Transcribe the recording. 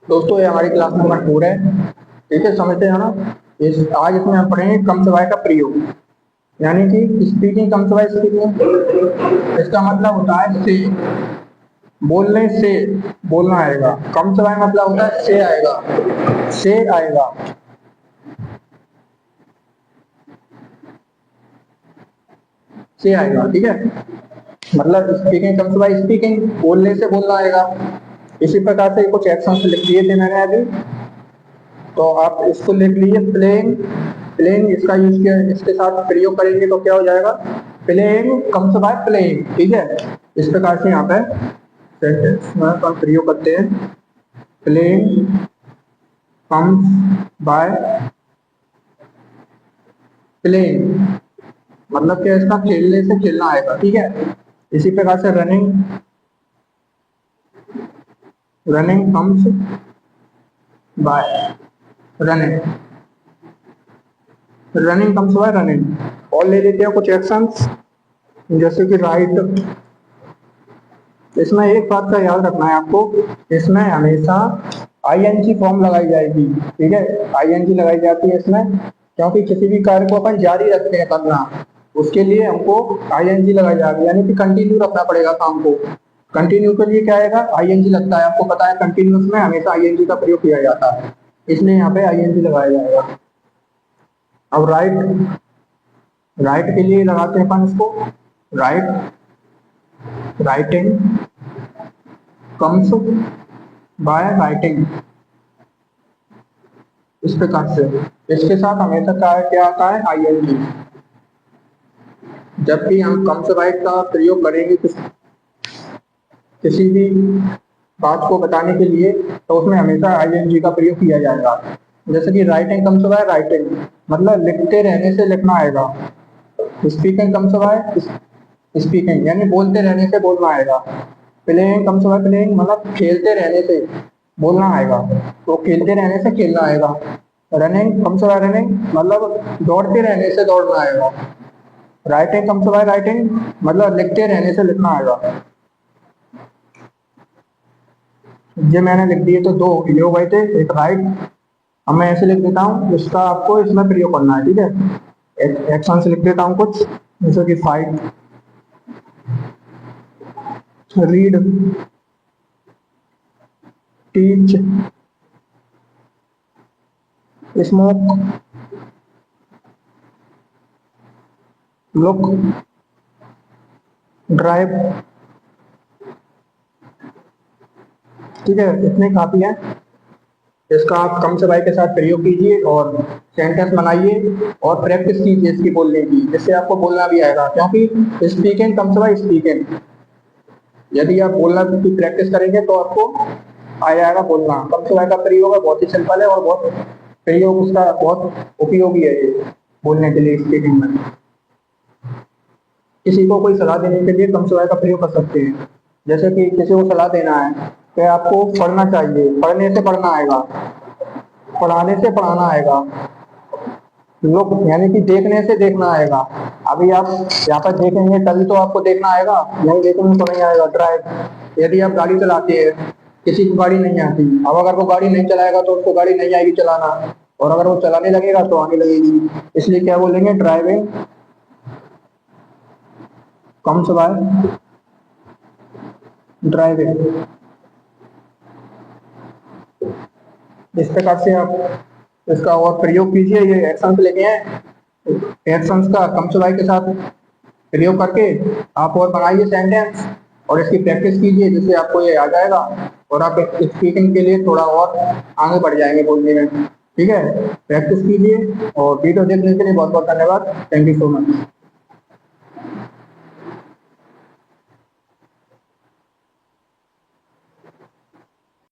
दोस्तों ये हमारी क्लास नंबर 4 है। ठीक है, समझते हैं ना। आज इसमें हम पढ़ेंगे कम सवाय का प्रयोग, यानी कि स्पीकिंग कम सवाय स्पीकिंग। इसका मतलब होता है से, बोलने से बोलना आएगा। कम सवाय मतलब होता है से आएगा, से आएगा। से आएगा, ठीक है। मतलब स्पीकिंग कम सवाय स्पीकिंग, बोलने से बोलना आएगा। इसी प्रकार से कुछ एक्शंस लिख दिए थे मैंने अभी, तो आप इसको लिख लीजिए। प्लेइंग, प्लेइंग इसका यूज किया, इसके साथ प्रयोग करेंगे तो क्या हो जाएगा, प्लेइंग कम्स बाय प्लेइंग। ठीक है, इस प्रकार से यहाँ पे सेंटेंस में हम प्रयोग करते हैं। प्लेइंग कम्स बाय प्लेइंग, मतलब क्या, इसका खेलने से खेलना आएगा। ठीक है, इसी प्रकार से running, running comes by running, running comes by running. और ले लेते हैं कुछ एक्शंस, जैसे कि राइट। इसमें एक बात का याद रखना है आपको, इसमें हमेशा आईएनजी फॉर्म लगाई जाएगी। ठीक है, आईएनजी लगाई जाती है इसमें, क्योंकि किसी भी कार्य को अपन जारी रखते हैं करना, उसके लिए हमको आईएनजी लगाई जाएगी, यानी कि कंटिन्यू रखना पड़ेगा काम को। कंटिन्यू के लिए क्या आएगा, आईएनजी लगता है। आपको पता है कंटिन्यूस में हमेशा आईएनजी का प्रयोग किया जाता है, इसलिए यहाँ पे आईएनजी लगाया जाएगा। अब राइट, राइट के लिए लगाते हैं अपन इसको, right, writing comes by writing. इस प्रकार से इसके साथ हमेशा क्या आता है, आईएनजी। जब भी हम कम्स बाय का प्रयोग करेंगे किसी भी बात को बताने के लिए, तो उसमें हमेशा आईएनजी का प्रयोग किया जाएगा। जैसे कि राइटिंग कम्स बाय राइटिंग, मतलब लिखते रहने से लिखना आएगा। स्पीकिंग कम्स बाय स्पीकिंग, यानी बोलते रहने से बोलना आएगा। प्लेइंग कम्स बाय प्लेइंग, मतलब खेलते रहने से बोलना आएगा, तो खेलते रहने से खेलना आएगा। रनिंग कम्स बाय रनिंग, मतलब दौड़ते रहने से दौड़ना आएगा। राइटिंग कम्स बाय राइटिंग, मतलब लिखते रहने से लिखना आएगा। ये मैंने लिख दिए, तो दो ये हो गए थे, एक राइट। अब मैं ऐसे लिख देता हूँ, इसका आपको इसमें प्रयोग करना है। ठीक है, एक्शन से लिख देता हूँ कुछ, जैसे कि fight, read, teach, smoke, look, drive. ठीक है, इतने काफी है। इसका आप कम से के साथ प्रयोग कीजिए और सेंटेंस बनाइए और प्रैक्टिस कीजिए इसकी बोलने की, जिससे आपको बोलना भी आएगा। क्योंकि स्पीकिंग कम से स्पीकिंग, यदि आप बोलना की प्रैक्टिस करेंगे तो आपको आ जाएगा बोलना। कम से का प्रयोग है, बहुत ही सिंपल है और बहुत प्रयोग उसका बहुत उपयोगी है ये बोलने के लिए, स्पीकिंग में। किसी को कोई सलाह देने के लिए कम से का प्रयोग कर सकते हैं। जैसे कि किसी को सलाह देना है कि आपको पढ़ना चाहिए, पढ़ने से पढ़ना आएगा, पढ़ाने से पढ़ाना आएगा। लोग, यानी कि देखने से देखना आएगा। अभी आप यहाँ पर देखेंगे तभी तो आपको देखना आएगा, नहीं देखेंगे तो नहीं आएगा। ड्राइव, यदि आप गाड़ी चलाते हैं, किसी को गाड़ी नहीं आती, अब अगर वो गाड़ी नहीं चलाएगा तो उसको गाड़ी नहीं आएगी चलाना, और अगर वो चलाने लगेगा तो आने लगेगी। इसलिए क्या बोलेंगे, ड्राइविंग कम्स बाय ड्राइविंग। इस प्रकार से आप इसका और प्रयोग कीजिए। ये एक्शंस लेके हैं, एक्शंस का कम से के साथ प्रयोग करके आप और बनाइए सेंटेंस और इसकी प्रैक्टिस कीजिए, जिससे आपको ये आ जाएगा और आप स्पीकिंग के लिए थोड़ा और आगे बढ़ जाएंगे बोलने में। ठीक है, प्रैक्टिस कीजिए और वीडियो देखने के लिए बहुत बहुत धन्यवाद। Thank you so much.